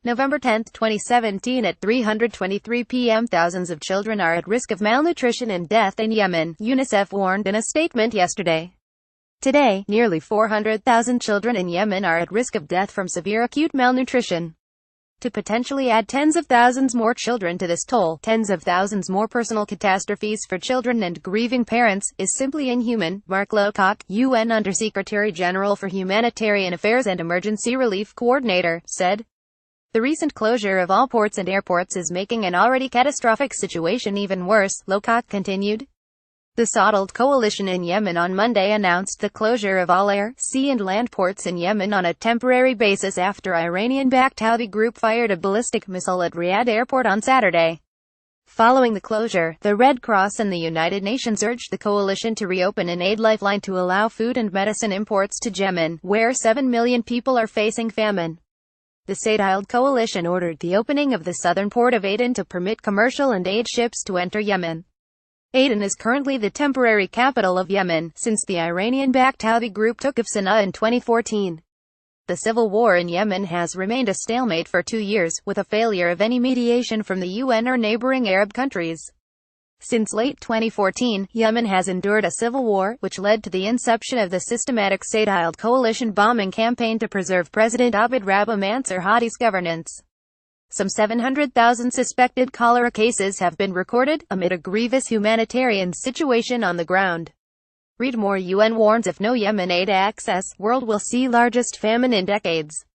November 10, 2017 at 3:23 p.m. Thousands of children are at risk of malnutrition and death in Yemen, Unicef warned in a statement yesterday. Today, nearly 400,000 children in Yemen are at risk of death from severe acute malnutrition. To potentially add tens of thousands more children to this toll, tens of thousands more personal catastrophes for children and grieving parents, is simply inhuman, Mark Lowcock, UN Undersecretary-General for Humanitarian Affairs and Emergency Relief Coordinator, said. The recent closure of all ports and airports is making an already catastrophic situation even worse, Lowcock continued. The Saddled Coalition in Yemen on Monday announced the closure of all air, sea and land ports in Yemen on a temporary basis after Iranian-backed Houthi group fired a ballistic missile at Riyadh airport on Saturday. Following the closure, the Red Cross and the United Nations urged the coalition to reopen an aid lifeline to allow food and medicine imports to Yemen, where 7 million people are facing famine. The Saddled Coalition ordered the opening of the southern port of Aden to permit commercial and aid ships to enter Yemen. Aden is currently the temporary capital of Yemen, since the Iranian-backed Houthi group took of Sana'a in 2014. The civil war in Yemen has remained a stalemate for 2 years, with a failure of any mediation from the UN or neighboring Arab countries. Since late 2014, Yemen has endured a civil war, which led to the inception of the systematic Saddled Coalition bombing campaign to preserve President Abd Rabbuh Mansur Hadi's governance. Some 700,000 suspected cholera cases have been recorded, amid a grievous humanitarian situation on the ground. Read more. UN warns if no Yemen aid access, world will see largest famine in decades.